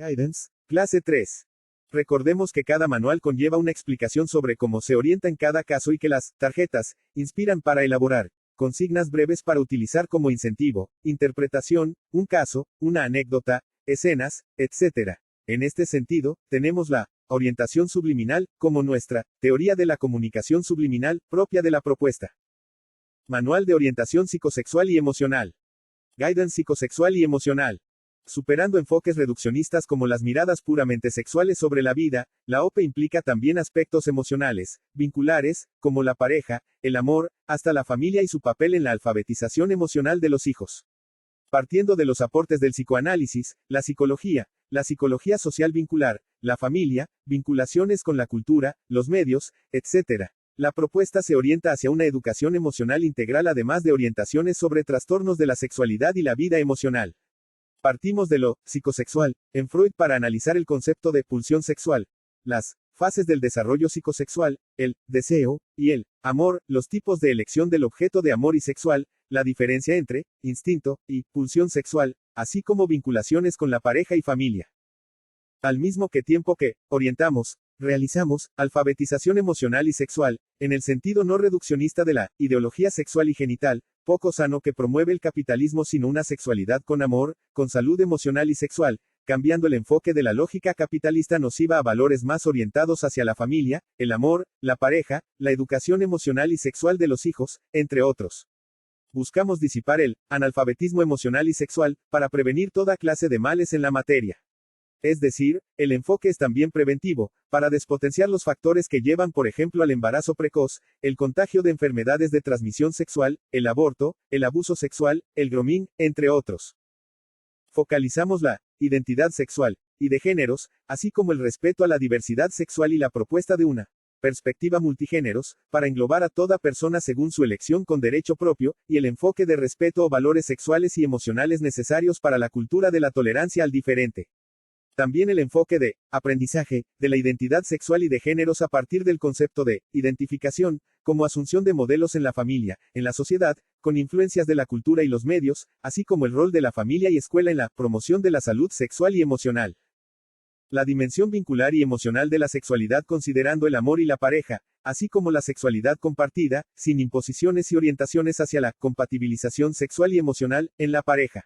Guidance, clase 3. Recordemos que cada manual conlleva una explicación sobre cómo se orienta en cada caso y que las tarjetas inspiran para elaborar consignas breves para utilizar como incentivo, interpretación, un caso, una anécdota, escenas, etc. En este sentido, tenemos la orientación subliminal como nuestra teoría de la comunicación subliminal propia de la propuesta. Manual de orientación psicosexual y emocional. Guidance psicosexual y emocional. Superando enfoques reduccionistas como las miradas puramente sexuales sobre la vida, la OPE implica también aspectos emocionales, vinculares, como la pareja, el amor, hasta la familia y su papel en la alfabetización emocional de los hijos. Partiendo de los aportes del psicoanálisis, la psicología social vincular, la familia, vinculaciones con la cultura, los medios, etc. La propuesta se orienta hacia una educación emocional integral además de orientaciones sobre trastornos de la sexualidad y la vida emocional. Partimos de lo psicosexual, en Freud para analizar el concepto de pulsión sexual, las fases del desarrollo psicosexual, el deseo y el amor, los tipos de elección del objeto de amor y sexual, la diferencia entre instinto y pulsión sexual, así como vinculaciones con la pareja y familia. Al mismo tiempo que orientamos, realizamos alfabetización emocional y sexual, en el sentido no reduccionista de la ideología sexual y genital, poco sano que promueve el capitalismo sino una sexualidad con amor, con salud emocional y sexual, cambiando el enfoque de la lógica capitalista nociva a valores más orientados hacia la familia, el amor, la pareja, la educación emocional y sexual de los hijos, entre otros. Buscamos disipar el analfabetismo emocional y sexual, para prevenir toda clase de males en la materia. Es decir, el enfoque es también preventivo, para despotenciar los factores que llevan por ejemplo al embarazo precoz, el contagio de enfermedades de transmisión sexual, el aborto, el abuso sexual, el grooming, entre otros. Focalizamos la identidad sexual y de géneros, así como el respeto a la diversidad sexual y la propuesta de una perspectiva multigéneros, para englobar a toda persona según su elección con derecho propio, y el enfoque de respeto o valores sexuales y emocionales necesarios para la cultura de la tolerancia al diferente. También el enfoque de aprendizaje de la identidad sexual y de géneros a partir del concepto de identificación, como asunción de modelos en la familia, en la sociedad, con influencias de la cultura y los medios, así como el rol de la familia y escuela en la promoción de la salud sexual y emocional. La dimensión vincular y emocional de la sexualidad considerando el amor y la pareja, así como la sexualidad compartida, sin imposiciones y orientaciones hacia la compatibilización sexual y emocional, en la pareja.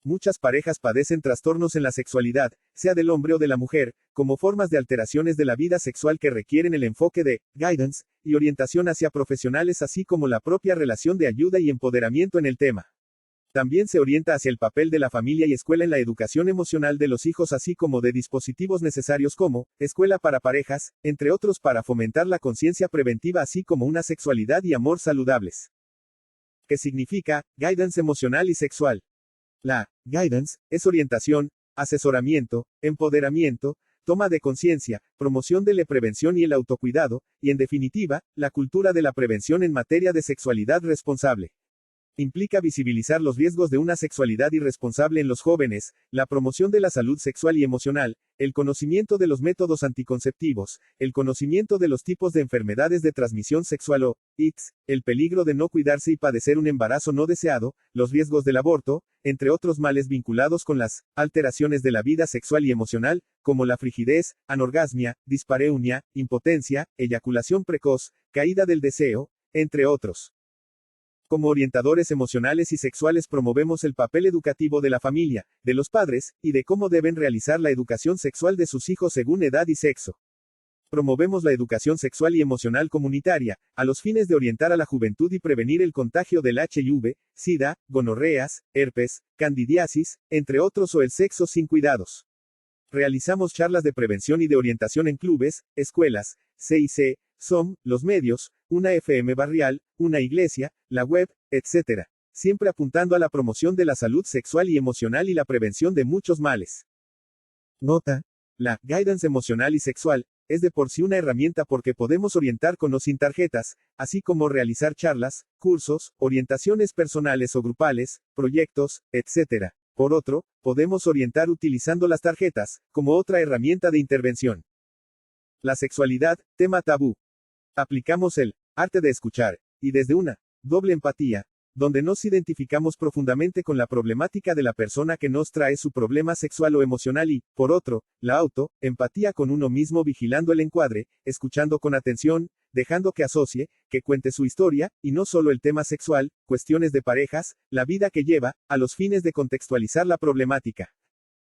Muchas parejas padecen trastornos en la sexualidad, sea del hombre o de la mujer, como formas de alteraciones de la vida sexual que requieren el enfoque de guidance y orientación hacia profesionales así como la propia relación de ayuda y empoderamiento en el tema. También se orienta hacia el papel de la familia y escuela en la educación emocional de los hijos así como de dispositivos necesarios como escuela para parejas, entre otros para fomentar la conciencia preventiva así como una sexualidad y amor saludables. ¿Qué significa guidance emocional y sexual? La guidance es orientación, asesoramiento, empoderamiento, toma de conciencia, promoción de la prevención y el autocuidado, y en definitiva, la cultura de la prevención en materia de sexualidad responsable. Implica visibilizar los riesgos de una sexualidad irresponsable en los jóvenes, la promoción de la salud sexual y emocional, el conocimiento de los métodos anticonceptivos, el conocimiento de los tipos de enfermedades de transmisión sexual o ITS, el peligro de no cuidarse y padecer un embarazo no deseado, los riesgos del aborto, entre otros males vinculados con las alteraciones de la vida sexual y emocional, como la frigidez, anorgasmia, dispareunia, impotencia, eyaculación precoz, caída del deseo, entre otros. Como orientadores emocionales y sexuales promovemos el papel educativo de la familia, de los padres, y de cómo deben realizar la educación sexual de sus hijos según edad y sexo. Promovemos la educación sexual y emocional comunitaria, a los fines de orientar a la juventud y prevenir el contagio del HIV, SIDA, gonorreas, herpes, candidiasis, entre otros o el sexo sin cuidados. Realizamos charlas de prevención y de orientación en clubes, escuelas, CIC, SOM, los medios, una FM barrial, una iglesia, la web, etc. Siempre apuntando a la promoción de la salud sexual y emocional y la prevención de muchos males. Nota. La guidance emocional y sexual es de por sí una herramienta porque podemos orientar con o sin tarjetas, así como realizar charlas, cursos, orientaciones personales o grupales, proyectos, etc. Por otro, podemos orientar utilizando las tarjetas, como otra herramienta de intervención. La sexualidad, tema tabú. Aplicamos el arte de escuchar, y desde una doble empatía, donde nos identificamos profundamente con la problemática de la persona que nos trae su problema sexual o emocional y, por otro, la empatía con uno mismo vigilando el encuadre, escuchando con atención, dejando que asocie, que cuente su historia, y no solo el tema sexual, cuestiones de parejas, la vida que lleva, a los fines de contextualizar la problemática.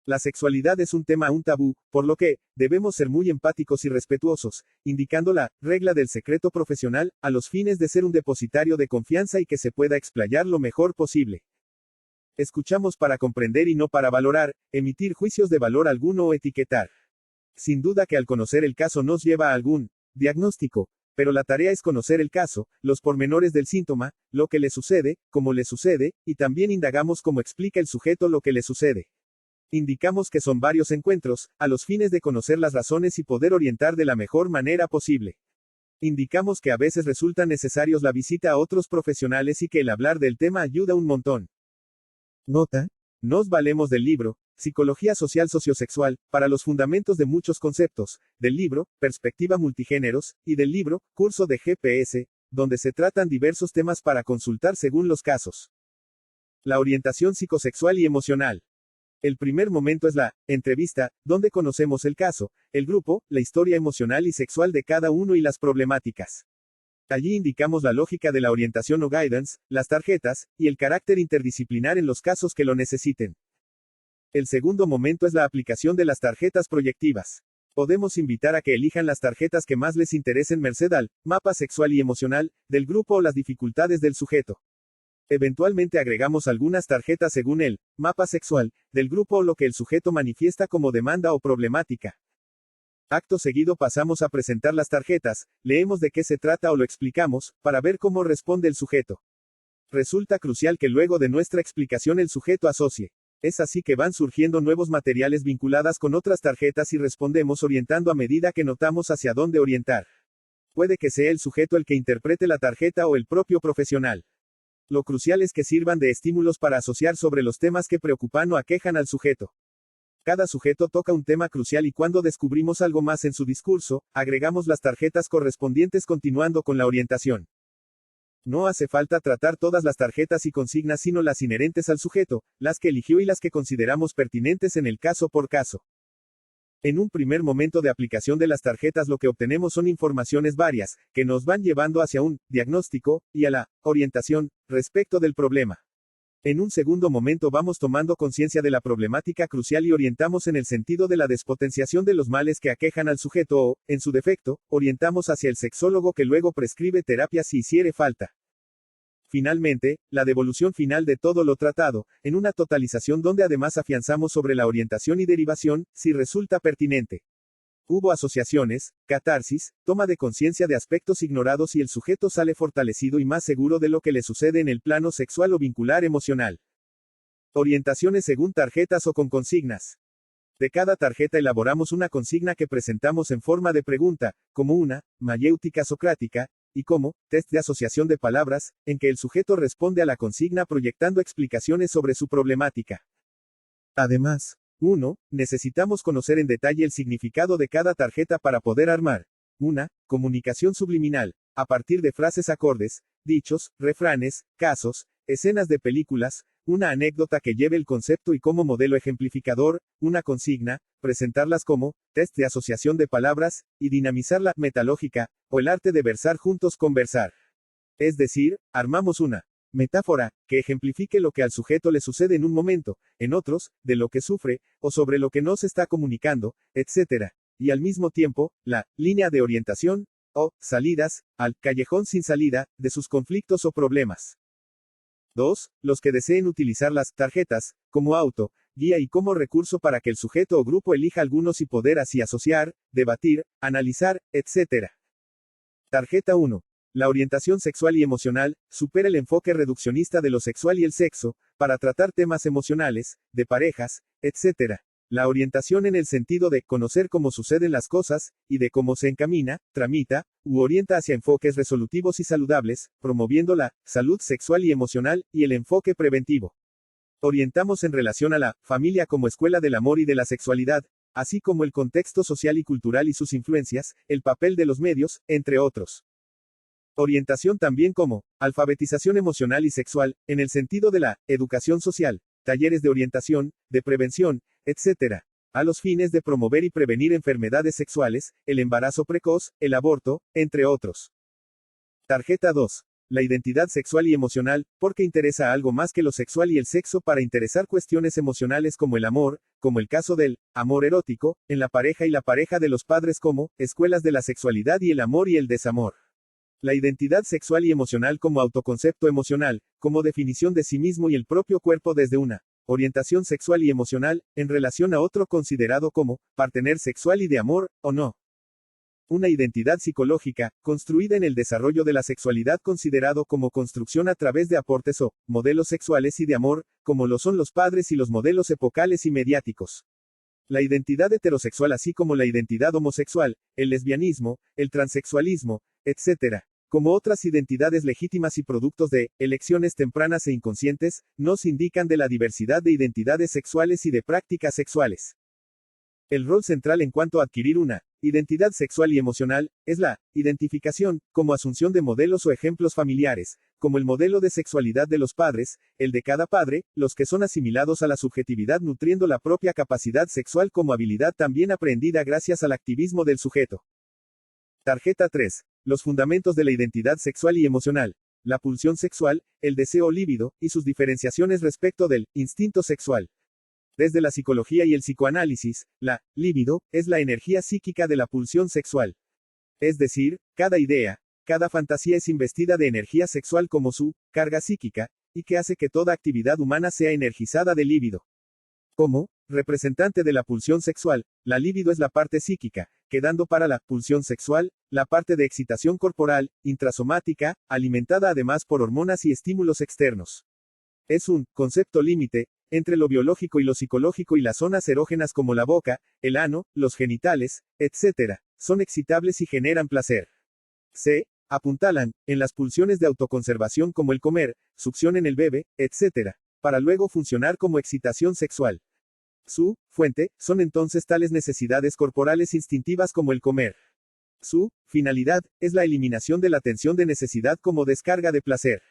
La sexualidad es un tema aún tabú, por lo que, debemos ser muy empáticos y respetuosos, indicando la regla del secreto profesional, a los fines de ser un depositario de confianza y que se pueda explayar lo mejor posible. Escuchamos para comprender y no para valorar, emitir juicios de valor alguno o etiquetar. Sin duda que al conocer el caso nos lleva a algún diagnóstico, pero la tarea es conocer el caso, los pormenores del síntoma, lo que le sucede, cómo le sucede, y también indagamos cómo explica el sujeto lo que le sucede. Indicamos que son varios encuentros, a los fines de conocer las razones y poder orientar de la mejor manera posible. Indicamos que a veces resulta necesarios la visita a otros profesionales y que el hablar del tema ayuda un montón. Nota. Nos valemos del libro, Psicología Social Sociosexual, para los fundamentos de muchos conceptos, del libro, Perspectiva Multigéneros, y del libro, Curso de GPS, donde se tratan diversos temas para consultar según los casos. La orientación psicosexual y emocional. El primer momento es la entrevista, donde conocemos el caso, el grupo, la historia emocional y sexual de cada uno y las problemáticas. Allí indicamos la lógica de la orientación o guidance, las tarjetas, y el carácter interdisciplinar en los casos que lo necesiten. El segundo momento es la aplicación de las tarjetas proyectivas. Podemos invitar a que elijan las tarjetas que más les interesen merced al mapa sexual y emocional del grupo o las dificultades del sujeto. Eventualmente agregamos algunas tarjetas según el mapa sexual del grupo o lo que el sujeto manifiesta como demanda o problemática. Acto seguido pasamos a presentar las tarjetas, leemos de qué se trata o lo explicamos, para ver cómo responde el sujeto. Resulta crucial que luego de nuestra explicación el sujeto asocie. Es así que van surgiendo nuevos materiales vinculadas con otras tarjetas y respondemos orientando a medida que notamos hacia dónde orientar. Puede que sea el sujeto el que interprete la tarjeta o el propio profesional. Lo crucial es que sirvan de estímulos para asociar sobre los temas que preocupan o aquejan al sujeto. Cada sujeto toca un tema crucial y cuando descubrimos algo más en su discurso, agregamos las tarjetas correspondientes continuando con la orientación. No hace falta tratar todas las tarjetas y consignas sino las inherentes al sujeto, las que eligió y las que consideramos pertinentes en el caso por caso. En un primer momento de aplicación de las tarjetas lo que obtenemos son informaciones varias, que nos van llevando hacia un diagnóstico, y a la orientación, respecto del problema. En un segundo momento vamos tomando conciencia de la problemática crucial y orientamos en el sentido de la despotenciación de los males que aquejan al sujeto o, en su defecto, orientamos hacia el sexólogo que luego prescribe terapia si hiciere falta. Finalmente, la devolución final de todo lo tratado, en una totalización donde además afianzamos sobre la orientación y derivación, si resulta pertinente. Hubo asociaciones, catarsis, toma de conciencia de aspectos ignorados y el sujeto sale fortalecido y más seguro de lo que le sucede en el plano sexual o vincular emocional. Orientaciones según tarjetas o con consignas. De cada tarjeta elaboramos una consigna que presentamos en forma de pregunta, como una mayéutica socrática, y como test de asociación de palabras, en que el sujeto responde a la consigna proyectando explicaciones sobre su problemática. Además, 1. Necesitamos conocer en detalle el significado de cada tarjeta para poder armar una comunicación subliminal, a partir de frases acordes, dichos, refranes, casos, escenas de películas, una anécdota que lleve el concepto y como modelo ejemplificador, una consigna, presentarlas como test de asociación de palabras, y dinamizar la metalógica, o el arte de versar juntos conversar. Es decir, armamos una metáfora, que ejemplifique lo que al sujeto le sucede en un momento, en otros, de lo que sufre, o sobre lo que no se está comunicando, etc. Y al mismo tiempo, la línea de orientación, o salidas, al callejón sin salida, de sus conflictos o problemas. 2. Los que deseen utilizar las tarjetas, como guía y como recurso para que el sujeto o grupo elija algunos y poder así asociar, debatir, analizar, etc. Tarjeta 1. La orientación sexual y emocional, supera el enfoque reduccionista de lo sexual y el sexo, para tratar temas emocionales, de parejas, etc. La orientación en el sentido de conocer cómo suceden las cosas, y de cómo se encamina, tramita, u orienta hacia enfoques resolutivos y saludables, promoviendo la salud sexual y emocional, y el enfoque preventivo. Orientamos en relación a la familia como escuela del amor y de la sexualidad, así como el contexto social y cultural y sus influencias, el papel de los medios, entre otros. Orientación también como alfabetización emocional y sexual, en el sentido de la educación social, talleres de orientación, de prevención, etc. A los fines de promover y prevenir enfermedades sexuales, el embarazo precoz, el aborto, entre otros. Tarjeta 2. La identidad sexual y emocional, porque interesa algo más que lo sexual y el sexo para interesar cuestiones emocionales como el amor, como el caso del amor erótico, en la pareja y la pareja de los padres como escuelas de la sexualidad y el amor y el desamor. La identidad sexual y emocional como autoconcepto emocional, como definición de sí mismo y el propio cuerpo desde una orientación sexual y emocional, en relación a otro considerado como partener sexual y de amor, o no. Una identidad psicológica, construida en el desarrollo de la sexualidad considerado como construcción a través de aportes o modelos sexuales y de amor, como lo son los padres y los modelos epocales y mediáticos. La identidad heterosexual así como la identidad homosexual, el lesbianismo, el transexualismo, etc., como otras identidades legítimas y productos de elecciones tempranas e inconscientes, nos indican de la diversidad de identidades sexuales y de prácticas sexuales. El rol central en cuanto a adquirir una identidad sexual y emocional, es la identificación, como asunción de modelos o ejemplos familiares, como el modelo de sexualidad de los padres, el de cada padre, los que son asimilados a la subjetividad nutriendo la propia capacidad sexual como habilidad también aprendida gracias al activismo del sujeto. Tarjeta 3. Los fundamentos de la identidad sexual y emocional. La pulsión sexual, el deseo líbido, y sus diferenciaciones respecto del instinto sexual. Desde la psicología y el psicoanálisis, la libido es la energía psíquica de la pulsión sexual. Es decir, cada idea, cada fantasía es investida de energía sexual como su carga psíquica, y que hace que toda actividad humana sea energizada de líbido. Como representante de la pulsión sexual, la libido es la parte psíquica, quedando para la pulsión sexual, la parte de excitación corporal, intrasomática, alimentada además por hormonas y estímulos externos. Es un concepto límite entre lo biológico y lo psicológico y las zonas erógenas como la boca, el ano, los genitales, etc., son excitables y generan placer. Se apuntalan en las pulsiones de autoconservación como el comer, succión en el bebé, etc., para luego funcionar como excitación sexual. Su fuente son entonces tales necesidades corporales instintivas como el comer. Su finalidad es la eliminación de la tensión de necesidad como descarga de placer.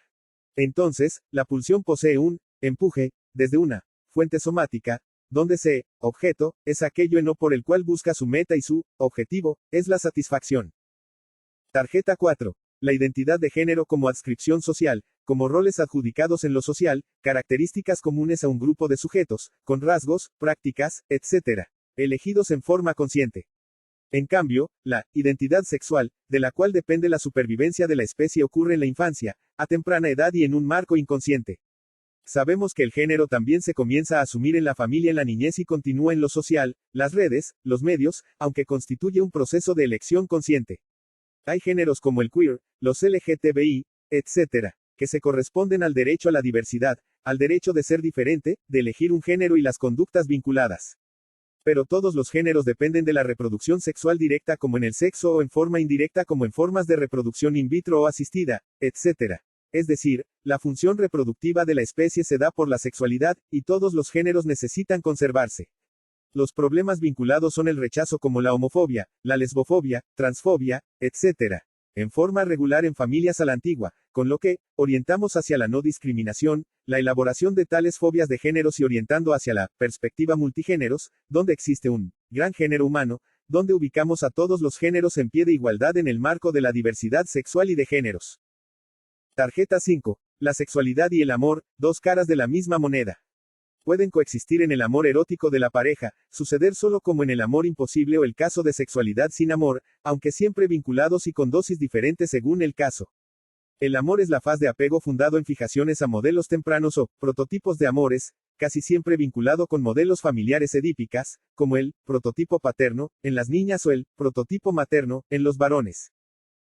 Entonces, la pulsión posee un empuje desde una fuente somática, donde ese objeto es aquello en o por el cual busca su meta y su objetivo es la satisfacción. Tarjeta 4. La identidad de género como adscripción social, como roles adjudicados en lo social, características comunes a un grupo de sujetos, con rasgos, prácticas, etc., elegidos en forma consciente. En cambio, la identidad sexual, de la cual depende la supervivencia de la especie, ocurre en la infancia, a temprana edad y en un marco inconsciente. Sabemos que el género también se comienza a asumir en la familia en la niñez y continúa en lo social, las redes, los medios, aunque constituye un proceso de elección consciente. Hay géneros como el queer, los LGTBI, etc., que se corresponden al derecho a la diversidad, al derecho de ser diferente, de elegir un género y las conductas vinculadas. Pero todos los géneros dependen de la reproducción sexual directa como en el sexo o en forma indirecta como en formas de reproducción in vitro o asistida, etc. Es decir, la función reproductiva de la especie se da por la sexualidad, y todos los géneros necesitan conservarse. Los problemas vinculados son el rechazo como la homofobia, la lesbofobia, transfobia, etc. En forma regular en familias a la antigua, con lo que orientamos hacia la no discriminación, la elaboración de tales fobias de géneros y orientando hacia la perspectiva multigéneros, donde existe un gran género humano, donde ubicamos a todos los géneros en pie de igualdad en el marco de la diversidad sexual y de géneros. Tarjeta 5. La sexualidad y el amor, dos caras de la misma moneda. Pueden coexistir en el amor erótico de la pareja, suceder solo como en el amor imposible o el caso de sexualidad sin amor, aunque siempre vinculados y con dosis diferentes según el caso. El amor es la faz de apego fundado en fijaciones a modelos tempranos o prototipos de amores, casi siempre vinculado con modelos familiares edípicas, como el prototipo paterno, en las niñas o el prototipo materno, en los varones.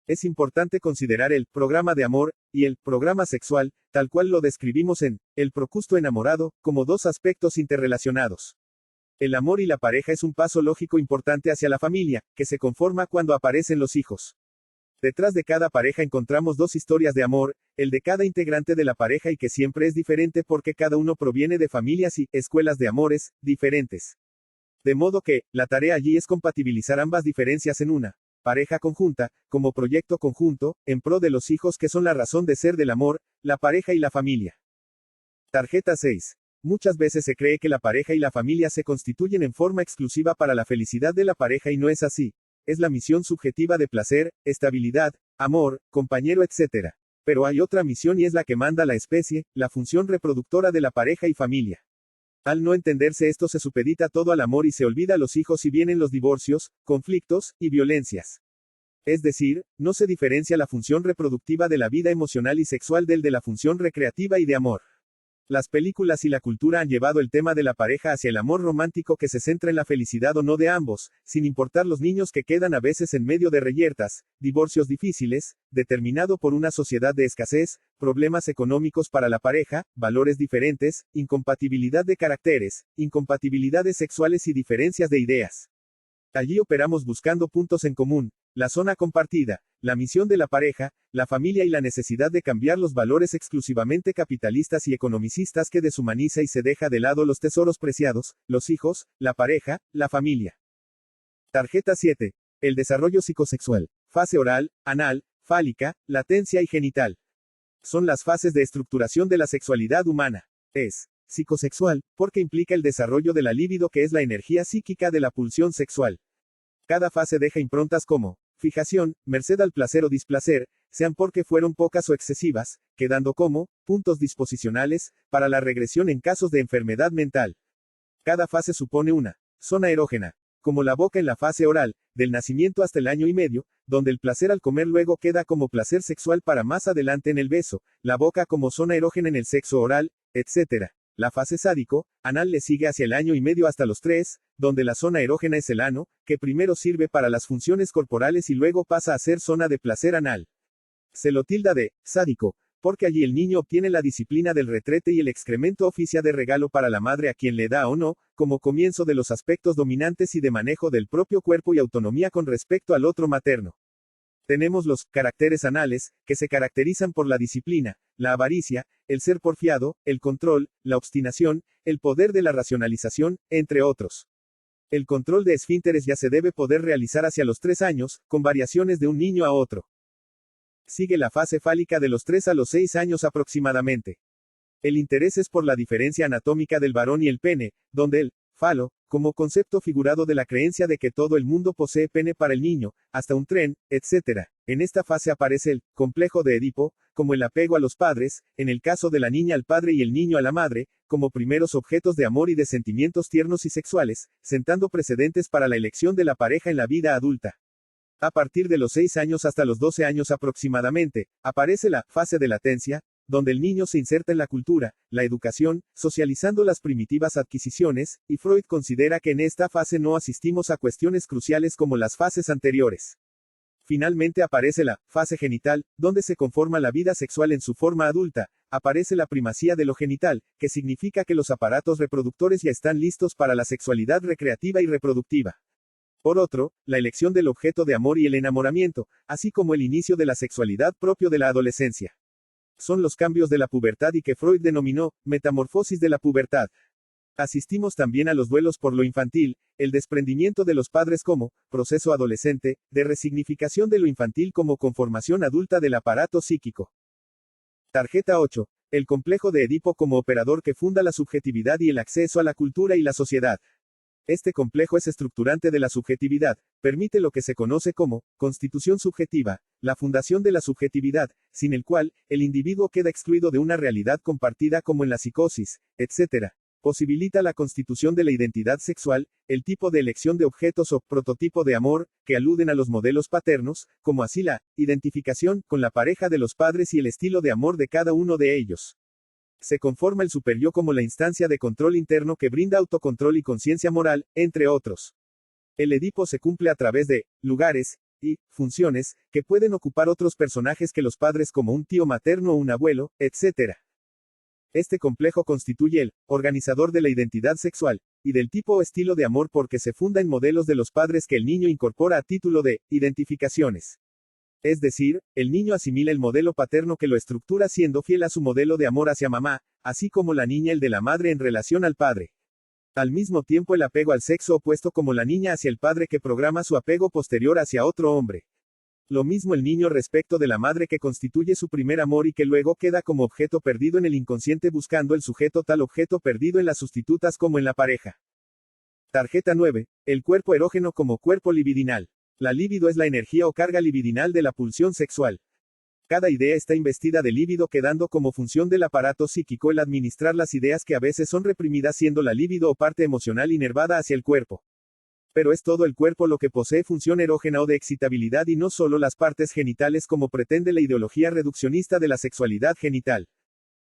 Es importante considerar el programa de amor y el programa sexual, tal cual lo describimos en El Procusto enamorado, como dos aspectos interrelacionados. El amor y la pareja es un paso lógico importante hacia la familia, que se conforma cuando aparecen los hijos. Detrás de cada pareja encontramos dos historias de amor, el de cada integrante de la pareja y que siempre es diferente porque cada uno proviene de familias y escuelas de amores diferentes. De modo que, la tarea allí es compatibilizar ambas diferencias en una pareja conjunta, como proyecto conjunto, en pro de los hijos que son la razón de ser del amor, la pareja y la familia. Tarjeta 6. Muchas veces se cree que la pareja y la familia se constituyen en forma exclusiva para la felicidad de la pareja y no es así. Es la misión subjetiva de placer, estabilidad, amor, compañero, etc. Pero hay otra misión y es la que manda la especie, la función reproductora de la pareja y familia. Al no entenderse esto se supedita todo al amor y se olvida a los hijos y vienen los divorcios, conflictos, y violencias. Es decir, no se diferencia la función reproductiva de la vida emocional y sexual del de la función recreativa y de amor. Las películas y la cultura han llevado el tema de la pareja hacia el amor romántico que se centra en la felicidad o no de ambos, sin importar los niños que quedan a veces en medio de reyertas, divorcios difíciles, determinado por una sociedad de escasez, problemas económicos para la pareja, valores diferentes, incompatibilidad de caracteres, incompatibilidades sexuales y diferencias de ideas. Allí operamos buscando puntos en común, la zona compartida, la misión de la pareja, la familia y la necesidad de cambiar los valores exclusivamente capitalistas y economicistas que deshumaniza y se deja de lado los tesoros preciados, los hijos, la pareja, la familia. Tarjeta 7. El desarrollo psicosexual. Fase oral, anal, fálica, latencia y genital. Son las fases de estructuración de la sexualidad humana. Es psicosexual, porque implica el desarrollo de la libido que es la energía psíquica de la pulsión sexual. Cada fase deja improntas como fijación, merced al placer o displacer, sean porque fueron pocas o excesivas, quedando como puntos disposicionales para la regresión en casos de enfermedad mental. Cada fase supone una zona erógena, como la boca en la fase oral, del nacimiento hasta el año y medio, donde el placer al comer luego queda como placer sexual para más adelante en el beso, la boca como zona erógena en el sexo oral, etc. La fase sádico, anal le sigue hacia el año y medio hasta los 3, donde la zona erógena es el ano, que primero sirve para las funciones corporales y luego pasa a ser zona de placer anal. Se lo tilda de sádico, porque allí el niño obtiene la disciplina del retrete y el excremento oficia de regalo para la madre a quien le da o no, como comienzo de los aspectos dominantes y de manejo del propio cuerpo y autonomía con respecto al otro materno. Tenemos los caracteres anales, que se caracterizan por la disciplina, la avaricia, el ser porfiado, el control, la obstinación, el poder de la racionalización, entre otros. El control de esfínteres ya se debe poder realizar hacia los 3 años, con variaciones de un niño a otro. Sigue la fase fálica de los 3 a los 6 años aproximadamente. El interés es por la diferencia anatómica del varón y el pene, donde el falo, como concepto figurado de la creencia de que todo el mundo posee pene para el niño, hasta un tren, etc. En esta fase aparece el complejo de Edipo, como el apego a los padres, en el caso de la niña al padre y el niño a la madre, como primeros objetos de amor y de sentimientos tiernos y sexuales, sentando precedentes para la elección de la pareja en la vida adulta. A partir de los 6 años hasta los 12 años aproximadamente, aparece la fase de latencia, donde el niño se inserta en la cultura, la educación, socializando las primitivas adquisiciones, y Freud considera que en esta fase no asistimos a cuestiones cruciales como las fases anteriores. Finalmente aparece la fase genital, donde se conforma la vida sexual en su forma adulta, aparece la primacía de lo genital, que significa que los aparatos reproductores ya están listos para la sexualidad recreativa y reproductiva. Por otro, la elección del objeto de amor y el enamoramiento, así como el inicio de la sexualidad propio de la adolescencia. Son los cambios de la pubertad y que Freud denominó metamorfosis de la pubertad. Asistimos también a los duelos por lo infantil, el desprendimiento de los padres como proceso adolescente, de resignificación de lo infantil como conformación adulta del aparato psíquico. Tarjeta 8. El complejo de Edipo como operador que funda la subjetividad y el acceso a la cultura y la sociedad. Este complejo es estructurante de la subjetividad, permite lo que se conoce como constitución subjetiva, la fundación de la subjetividad, sin el cual, el individuo queda excluido de una realidad compartida como en la psicosis, etc. Posibilita la constitución de la identidad sexual, el tipo de elección de objetos o prototipo de amor, que aluden a los modelos paternos, como así la identificación con la pareja de los padres y el estilo de amor de cada uno de ellos. Se conforma el superyo como la instancia de control interno que brinda autocontrol y conciencia moral, entre otros. El Edipo se cumple a través de lugares y funciones que pueden ocupar otros personajes que los padres como un tío materno o un abuelo, etc. Este complejo constituye el organizador de la identidad sexual y del tipo o estilo de amor porque se funda en modelos de los padres que el niño incorpora a título de identificaciones. Es decir, el niño asimila el modelo paterno que lo estructura siendo fiel a su modelo de amor hacia mamá, así como la niña el de la madre en relación al padre. Al mismo tiempo el apego al sexo opuesto como la niña hacia el padre que programa su apego posterior hacia otro hombre. Lo mismo el niño respecto de la madre que constituye su primer amor y que luego queda como objeto perdido en el inconsciente buscando el sujeto tal objeto perdido en las sustitutas como en la pareja. Tarjeta 9. El cuerpo erógeno como cuerpo libidinal. La libido es la energía o carga libidinal de la pulsión sexual. Cada idea está investida de líbido quedando como función del aparato psíquico el administrar las ideas que a veces son reprimidas siendo la líbido o parte emocional inervada hacia el cuerpo. Pero es todo el cuerpo lo que posee función erógena o de excitabilidad y no solo las partes genitales como pretende la ideología reduccionista de la sexualidad genital.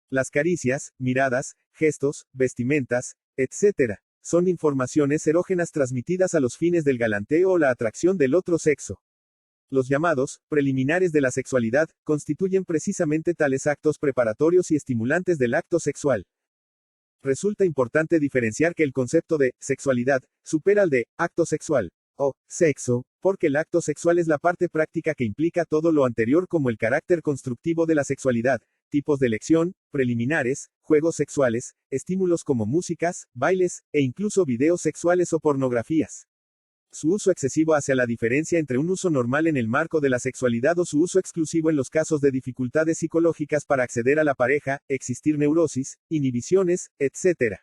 Las caricias, miradas, gestos, vestimentas, etc. son informaciones erógenas transmitidas a los fines del galanteo o la atracción del otro sexo. Los llamados preliminares de la sexualidad constituyen precisamente tales actos preparatorios y estimulantes del acto sexual. Resulta importante diferenciar que el concepto de sexualidad supera al de acto sexual o sexo, porque el acto sexual es la parte práctica que implica todo lo anterior como el carácter constructivo de la sexualidad, tipos de elección, preliminares, juegos sexuales, estímulos como músicas, bailes, e incluso videos sexuales o pornografías. Su uso excesivo hace la diferencia entre un uso normal en el marco de la sexualidad o su uso exclusivo en los casos de dificultades psicológicas para acceder a la pareja, existir neurosis, inhibiciones, etc.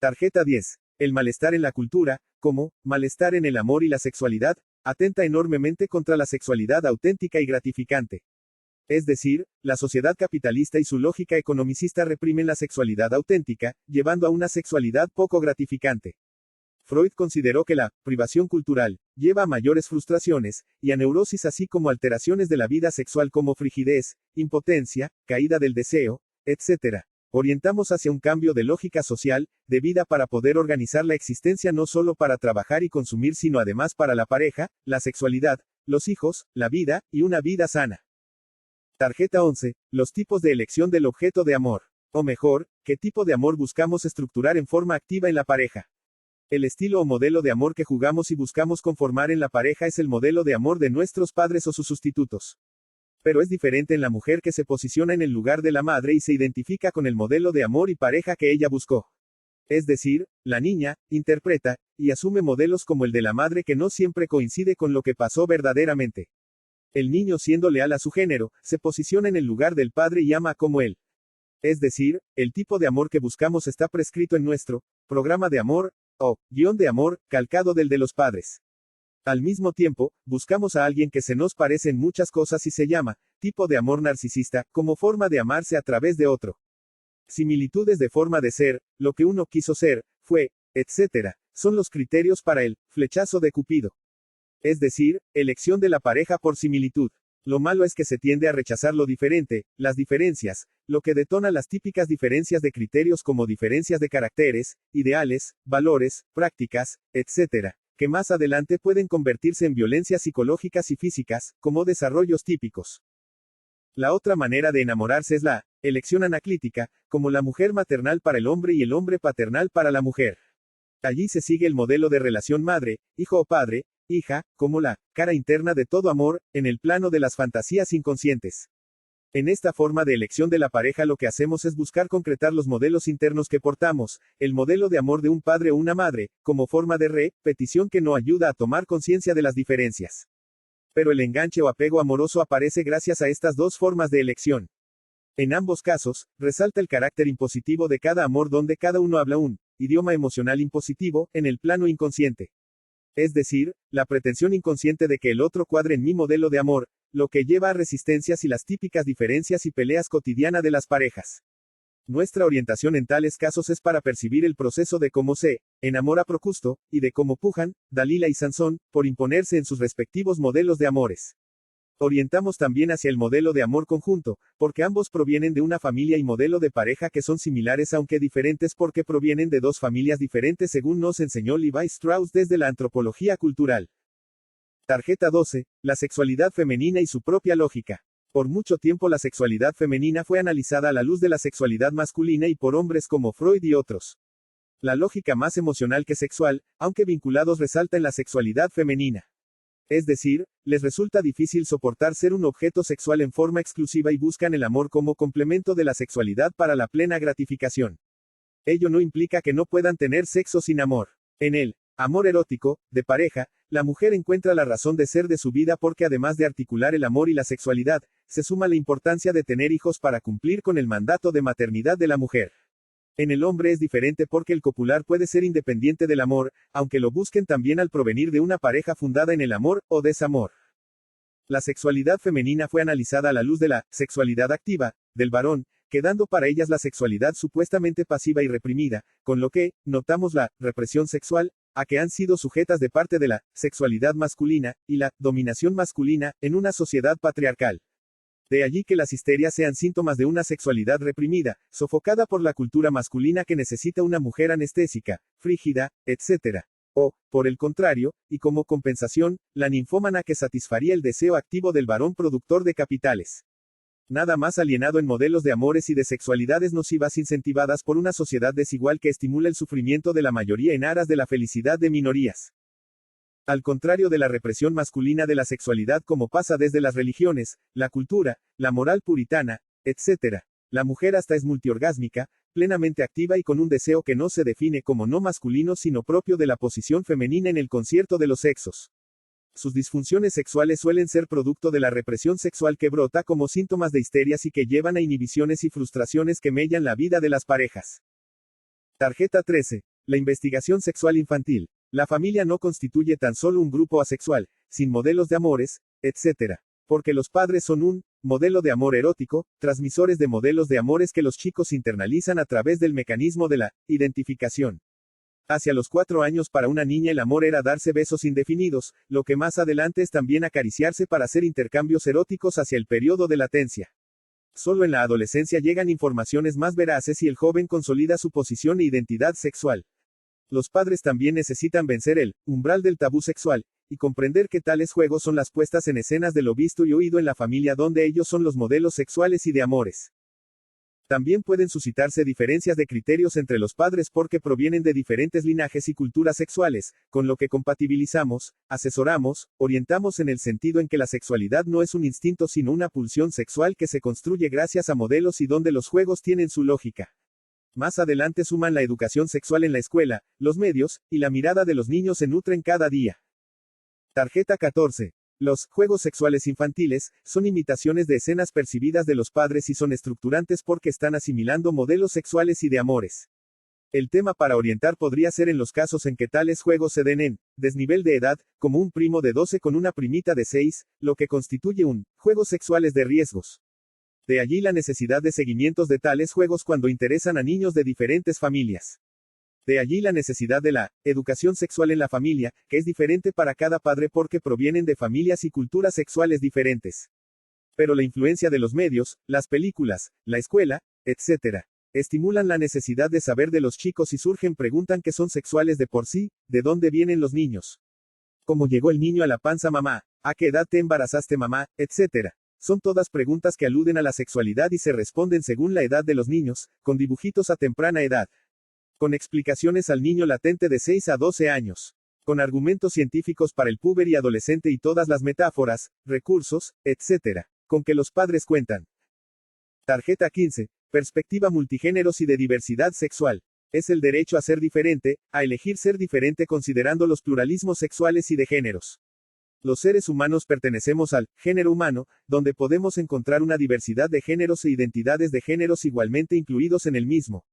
Tarjeta 10. El malestar en la cultura, como malestar en el amor y la sexualidad, atenta enormemente contra la sexualidad auténtica y gratificante. Es decir, la sociedad capitalista y su lógica economicista reprimen la sexualidad auténtica, llevando a una sexualidad poco gratificante. Freud consideró que la privación cultural lleva a mayores frustraciones y a neurosis así como alteraciones de la vida sexual como frigidez, impotencia, caída del deseo, etc. Orientamos hacia un cambio de lógica social, de vida para poder organizar la existencia no solo para trabajar y consumir sino además para la pareja, la sexualidad, los hijos, la vida, y una vida sana. Tarjeta 11. Los tipos de elección del objeto de amor. O mejor, ¿qué tipo de amor buscamos estructurar en forma activa en la pareja? El estilo o modelo de amor que jugamos y buscamos conformar en la pareja es el modelo de amor de nuestros padres o sus sustitutos. Pero es diferente en la mujer que se posiciona en el lugar de la madre y se identifica con el modelo de amor y pareja que ella buscó. Es decir, la niña interpreta y asume modelos como el de la madre que no siempre coincide con lo que pasó verdaderamente. El niño, siendo leal a su género, se posiciona en el lugar del padre y ama como él. Es decir, el tipo de amor que buscamos está prescrito en nuestro programa de amor, o guión de amor, calcado del de los padres. Al mismo tiempo, buscamos a alguien que se nos parece en muchas cosas y se llama tipo de amor narcisista, como forma de amarse a través de otro. Similitudes de forma de ser, lo que uno quiso ser, fue, etc., son los criterios para el flechazo de Cupido. Es decir, elección de la pareja por similitud. Lo malo es que se tiende a rechazar lo diferente, las diferencias, lo que detona las típicas diferencias de criterios como diferencias de caracteres, ideales, valores, prácticas, etc., que más adelante pueden convertirse en violencias psicológicas y físicas, como desarrollos típicos. La otra manera de enamorarse es la elección anaclítica, como la mujer maternal para el hombre y el hombre paternal para la mujer. Allí se sigue el modelo de relación madre, hijo o padre, hija, como la cara interna de todo amor, en el plano de las fantasías inconscientes. En esta forma de elección de la pareja lo que hacemos es buscar concretar los modelos internos que portamos, el modelo de amor de un padre o una madre, como forma de repetición que no ayuda a tomar conciencia de las diferencias. Pero el enganche o apego amoroso aparece gracias a estas dos formas de elección. En ambos casos, resalta el carácter impositivo de cada amor donde cada uno habla un idioma emocional impositivo, en el plano inconsciente. Es decir, la pretensión inconsciente de que el otro cuadre en mi modelo de amor, lo que lleva a resistencias y las típicas diferencias y peleas cotidianas de las parejas. Nuestra orientación en tales casos es para percibir el proceso de cómo se enamora Procusto, y de cómo pujan Dalila y Sansón, por imponerse en sus respectivos modelos de amores. Orientamos también hacia el modelo de amor conjunto, porque ambos provienen de una familia y modelo de pareja que son similares aunque diferentes porque provienen de dos familias diferentes según nos enseñó Levi Strauss desde la antropología cultural. Tarjeta 12. La sexualidad femenina y su propia lógica. Por mucho tiempo la sexualidad femenina fue analizada a la luz de la sexualidad masculina y por hombres como Freud y otros. La lógica más emocional que sexual, aunque vinculados resalta en la sexualidad femenina. Es decir, les resulta difícil soportar ser un objeto sexual en forma exclusiva y buscan el amor como complemento de la sexualidad para la plena gratificación. Ello no implica que no puedan tener sexo sin amor. En el amor erótico, de pareja, la mujer encuentra la razón de ser de su vida porque además de articular el amor y la sexualidad, se suma la importancia de tener hijos para cumplir con el mandato de maternidad de la mujer. En el hombre es diferente porque el copular puede ser independiente del amor, aunque lo busquen también al provenir de una pareja fundada en el amor, o desamor. La sexualidad femenina fue analizada a la luz de la sexualidad activa, del varón, quedando para ellas la sexualidad supuestamente pasiva y reprimida, con lo que, notamos la represión sexual, a que han sido sujetas de parte de la sexualidad masculina, y la dominación masculina, en una sociedad patriarcal. De allí que las histerias sean síntomas de una sexualidad reprimida, sofocada por la cultura masculina que necesita una mujer anestésica, frígida, etc. O, por el contrario, y como compensación, la ninfómana que satisfaría el deseo activo del varón productor de capitales. Nada más alienado en modelos de amores y de sexualidades nocivas incentivadas por una sociedad desigual que estimula el sufrimiento de la mayoría en aras de la felicidad de minorías. Al contrario de la represión masculina de la sexualidad como pasa desde las religiones, la cultura, la moral puritana, etc. La mujer hasta es multiorgásmica, plenamente activa y con un deseo que no se define como no masculino sino propio de la posición femenina en el concierto de los sexos. Sus disfunciones sexuales suelen ser producto de la represión sexual que brota como síntomas de histerias y que llevan a inhibiciones y frustraciones que mellan la vida de las parejas. Tarjeta 13. La investigación sexual infantil. La familia no constituye tan solo un grupo asexual, sin modelos de amores, etc. Porque los padres son un modelo de amor erótico, transmisores de modelos de amores que los chicos internalizan a través del mecanismo de la identificación. Hacia los 4 años para una niña el amor era darse besos indefinidos, lo que más adelante es también acariciarse para hacer intercambios eróticos hacia el periodo de latencia. Solo en la adolescencia llegan informaciones más veraces y el joven consolida su posición e identidad sexual. Los padres también necesitan vencer el umbral del tabú sexual, y comprender que tales juegos son las puestas en escenas de lo visto y oído en la familia donde ellos son los modelos sexuales y de amores. También pueden suscitarse diferencias de criterios entre los padres porque provienen de diferentes linajes y culturas sexuales, con lo que compatibilizamos, asesoramos, orientamos en el sentido en que la sexualidad no es un instinto sino una pulsión sexual que se construye gracias a modelos y donde los juegos tienen su lógica. Más adelante suman la educación sexual en la escuela, los medios, y la mirada de los niños se nutren cada día. Tarjeta 14. Los juegos sexuales infantiles son imitaciones de escenas percibidas de los padres y son estructurantes porque están asimilando modelos sexuales y de amores. El tema para orientar podría ser en los casos en que tales juegos se den en desnivel de edad, como un primo de 12 con una primita de 6, lo que constituye un juegos sexuales de riesgos. De allí la necesidad de seguimientos de tales juegos cuando interesan a niños de diferentes familias. De allí la necesidad de la educación sexual en la familia, que es diferente para cada padre porque provienen de familias y culturas sexuales diferentes. Pero la influencia de los medios, las películas, la escuela, etc., estimulan la necesidad de saber de los chicos y surgen preguntas que son sexuales de por sí, ¿de dónde vienen los niños? ¿Cómo llegó el niño a la panza mamá? ¿A qué edad te embarazaste mamá? Etc. Son todas preguntas que aluden a la sexualidad y se responden según la edad de los niños, con dibujitos a temprana edad. Con explicaciones al niño latente de 6 a 12 años. Con argumentos científicos para el puber y adolescente y todas las metáforas, recursos, etc. con que los padres cuentan. Tarjeta 15. Perspectiva multigéneros y de diversidad sexual. Es el derecho a ser diferente, a elegir ser diferente considerando los pluralismos sexuales y de géneros. Los seres humanos pertenecemos al género humano, donde podemos encontrar una diversidad de géneros e identidades de géneros igualmente incluidos en el mismo.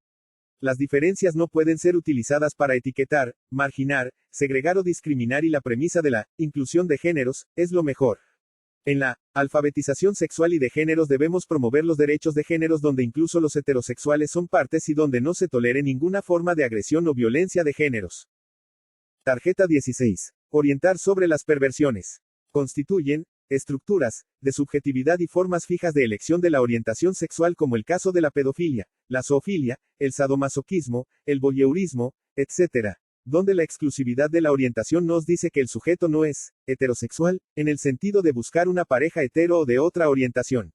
Las diferencias no pueden ser utilizadas para etiquetar, marginar, segregar o discriminar y la premisa de la inclusión de géneros es lo mejor. En la alfabetización sexual y de géneros debemos promover los derechos de géneros donde incluso los heterosexuales son partes y donde no se tolere ninguna forma de agresión o violencia de géneros. Tarjeta 16. Orientar sobre las perversiones. Constituyen estructuras de subjetividad y formas fijas de elección de la orientación sexual como el caso de la pedofilia, la zoofilia, el sadomasoquismo, el voyeurismo, etc., donde la exclusividad de la orientación nos dice que el sujeto no es heterosexual, en el sentido de buscar una pareja hetero o de otra orientación.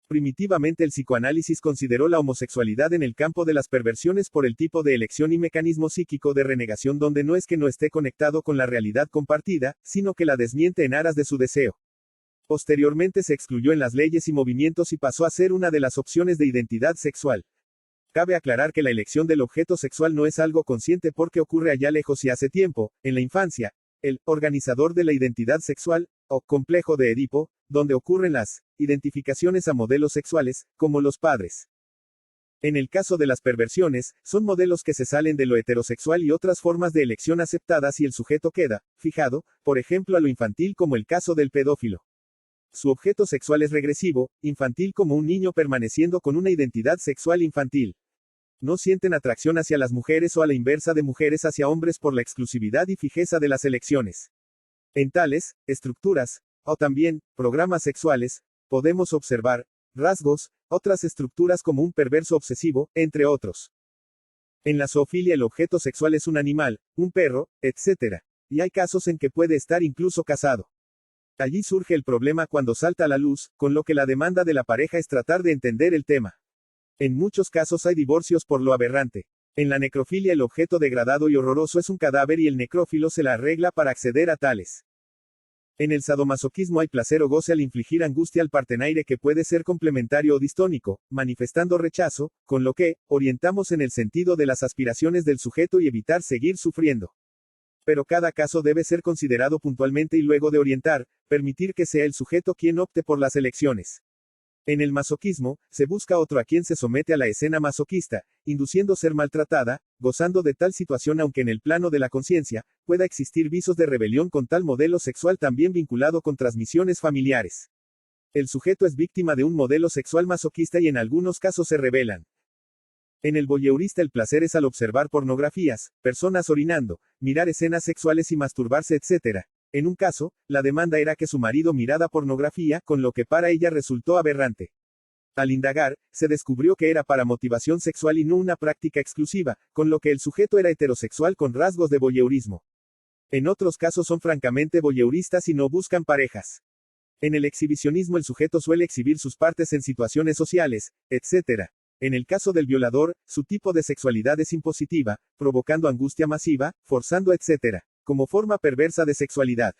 Primitivamente el psicoanálisis consideró la homosexualidad en el campo de las perversiones por el tipo de elección y mecanismo psíquico de renegación donde no es que no esté conectado con la realidad compartida, sino que la desmiente en aras de su deseo. Posteriormente se excluyó en las leyes y movimientos y pasó a ser una de las opciones de identidad sexual. Cabe aclarar que la elección del objeto sexual no es algo consciente porque ocurre allá lejos y hace tiempo, en la infancia. El organizador de la identidad sexual, o complejo de Edipo, donde ocurren las identificaciones a modelos sexuales, como los padres. En el caso de las perversiones, son modelos que se salen de lo heterosexual y otras formas de elección aceptadas y el sujeto queda fijado, por ejemplo a lo infantil como el caso del pedófilo. Su objeto sexual es regresivo, infantil como un niño permaneciendo con una identidad sexual infantil. No sienten atracción hacia las mujeres o a la inversa de mujeres hacia hombres por la exclusividad y fijeza de las elecciones. En tales estructuras, o también programas sexuales, podemos observar rasgos, otras estructuras como un perverso obsesivo, entre otros. En la zoofilia el objeto sexual es un animal, un perro, etc. Y hay casos en que puede estar incluso casado. Allí surge el problema cuando salta a la luz, con lo que la demanda de la pareja es tratar de entender el tema. En muchos casos hay divorcios por lo aberrante. En la necrofilia el objeto degradado y horroroso es un cadáver y el necrófilo se la arregla para acceder a tales. En el sadomasoquismo hay placer o goce al infligir angustia al partenaire que puede ser complementario o distónico, manifestando rechazo, con lo que, orientamos en el sentido de las aspiraciones del sujeto y evitar seguir sufriendo. Pero cada caso debe ser considerado puntualmente y luego de orientar, permitir que sea el sujeto quien opte por las elecciones. En el masoquismo, se busca otro a quien se somete a la escena masoquista, induciendo ser maltratada, gozando de tal situación aunque en el plano de la conciencia, pueda existir visos de rebelión con tal modelo sexual también vinculado con transmisiones familiares. El sujeto es víctima de un modelo sexual masoquista y en algunos casos se rebelan. En el voyeurista el placer es al observar pornografías, personas orinando, mirar escenas sexuales y masturbarse etc. En un caso, la demanda era que su marido mirara pornografía, con lo que para ella resultó aberrante. Al indagar, se descubrió que era para motivación sexual y no una práctica exclusiva, con lo que el sujeto era heterosexual con rasgos de voyeurismo. En otros casos son francamente voyeuristas y no buscan parejas. En el exhibicionismo el sujeto suele exhibir sus partes en situaciones sociales, etc. En el caso del violador, su tipo de sexualidad es impositiva, provocando angustia masiva, forzando etc. como forma perversa de sexualidad.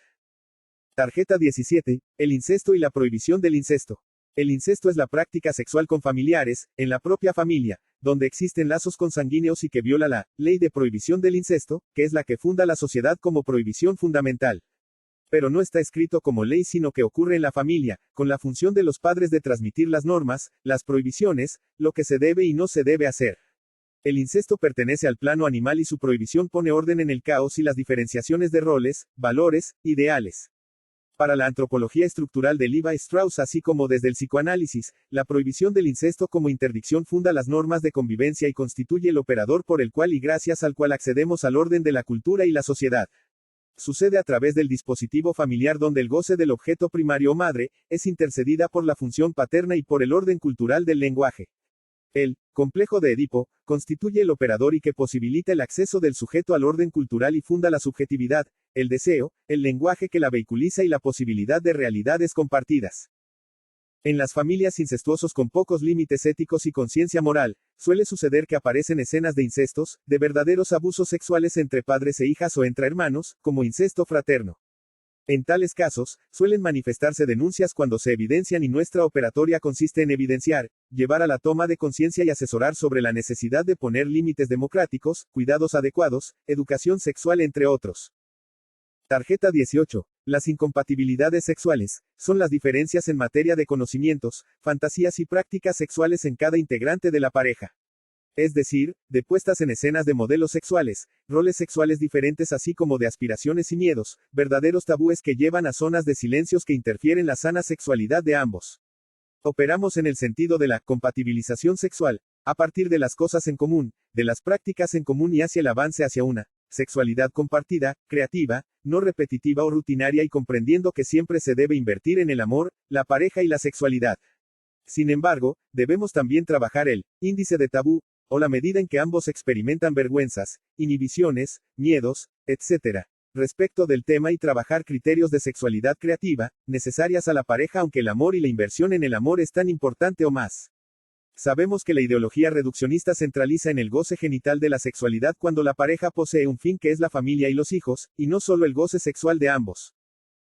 Tarjeta 17. El incesto y la prohibición del incesto. El incesto es la práctica sexual con familiares, en la propia familia, donde existen lazos consanguíneos y que viola la ley de prohibición del incesto, que es la que funda la sociedad como prohibición fundamental. Pero no está escrito como ley sino que ocurre en la familia, con la función de los padres de transmitir las normas, las prohibiciones, lo que se debe y no se debe hacer. El incesto pertenece al plano animal y su prohibición pone orden en el caos y las diferenciaciones de roles, valores, ideales. Para la antropología estructural de Levi Strauss así como desde el psicoanálisis, la prohibición del incesto como interdicción funda las normas de convivencia y constituye el operador por el cual y gracias al cual accedemos al orden de la cultura y la sociedad. Sucede a través del dispositivo familiar donde el goce del objeto primario o madre, es intercedida por la función paterna y por el orden cultural del lenguaje. El complejo de Edipo constituye el operador y que posibilita el acceso del sujeto al orden cultural y funda la subjetividad, el deseo, el lenguaje que la vehiculiza y la posibilidad de realidades compartidas. En las familias incestuosos con pocos límites éticos y conciencia moral, suele suceder que aparecen escenas de incestos, de verdaderos abusos sexuales entre padres e hijas o entre hermanos, como incesto fraterno. En tales casos, suelen manifestarse denuncias cuando se evidencian y nuestra operatoria consiste en evidenciar, llevar a la toma de conciencia y asesorar sobre la necesidad de poner límites democráticos, cuidados adecuados, educación sexual entre otros. Tarjeta 18. Las incompatibilidades sexuales son las diferencias en materia de conocimientos, fantasías y prácticas sexuales en cada integrante de la pareja. Es decir, de puestas en escenas de modelos sexuales, roles sexuales diferentes así como de aspiraciones y miedos, verdaderos tabúes que llevan a zonas de silencios que interfieren la sana sexualidad de ambos. Operamos en el sentido de la compatibilización sexual, a partir de las cosas en común, de las prácticas en común y hacia el avance hacia una sexualidad compartida, creativa, no repetitiva o rutinaria y comprendiendo que siempre se debe invertir en el amor, la pareja y la sexualidad. Sin embargo, debemos también trabajar el índice de tabú, o la medida en que ambos experimentan vergüenzas, inhibiciones, miedos, etc. respecto del tema y trabajar criterios de sexualidad creativa, necesarias a la pareja aunque el amor y la inversión en el amor es tan importante o más. Sabemos que la ideología reduccionista centraliza en el goce genital de la sexualidad cuando la pareja posee un fin que es la familia y los hijos, y no solo el goce sexual de ambos.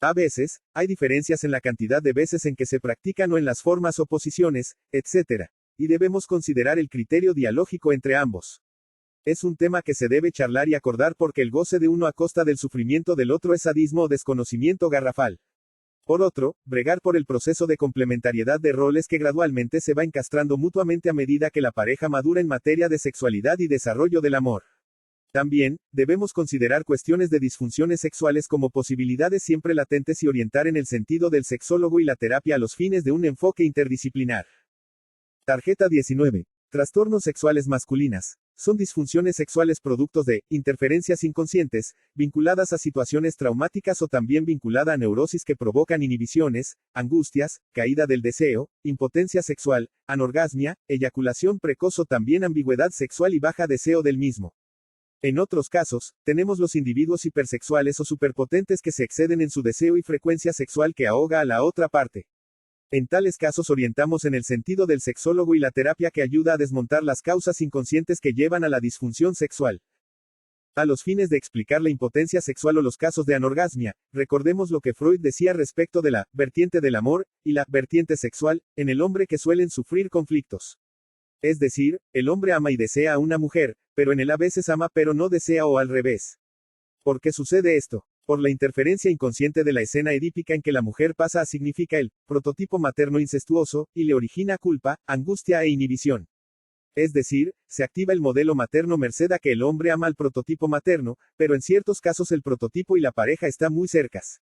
A veces, hay diferencias en la cantidad de veces en que se practican o en las formas o posiciones, etc. y debemos considerar el criterio dialógico entre ambos. Es un tema que se debe charlar y acordar porque el goce de uno a costa del sufrimiento del otro es sadismo o desconocimiento garrafal. Por otro, bregar por el proceso de complementariedad de roles que gradualmente se va encastrando mutuamente a medida que la pareja madura en materia de sexualidad y desarrollo del amor. También, debemos considerar cuestiones de disfunciones sexuales como posibilidades siempre latentes y orientar en el sentido del sexólogo y la terapia a los fines de un enfoque interdisciplinar. Tarjeta 19. Trastornos sexuales masculinas. Son disfunciones sexuales productos de interferencias inconscientes, vinculadas a situaciones traumáticas o también vinculada a neurosis que provocan inhibiciones, angustias, caída del deseo, impotencia sexual, anorgasmia, eyaculación precoz o también ambigüedad sexual y baja deseo del mismo. En otros casos, tenemos los individuos hipersexuales o superpotentes que se exceden en su deseo y frecuencia sexual que ahoga a la otra parte. En tales casos orientamos en el sentido del sexólogo y la terapia que ayuda a desmontar las causas inconscientes que llevan a la disfunción sexual. A los fines de explicar la impotencia sexual o los casos de anorgasmia, recordemos lo que Freud decía respecto de la vertiente del amor y la vertiente sexual en el hombre que suelen sufrir conflictos. Es decir, el hombre ama y desea a una mujer, pero en él a veces ama pero no desea o al revés. ¿Por qué sucede esto? Por la interferencia inconsciente de la escena edípica en que la mujer pasa a significar el prototipo materno incestuoso, y le origina culpa, angustia e inhibición. Es decir, se activa el modelo materno merced a que el hombre ama al prototipo materno, pero en ciertos casos el prototipo y la pareja están muy cercas.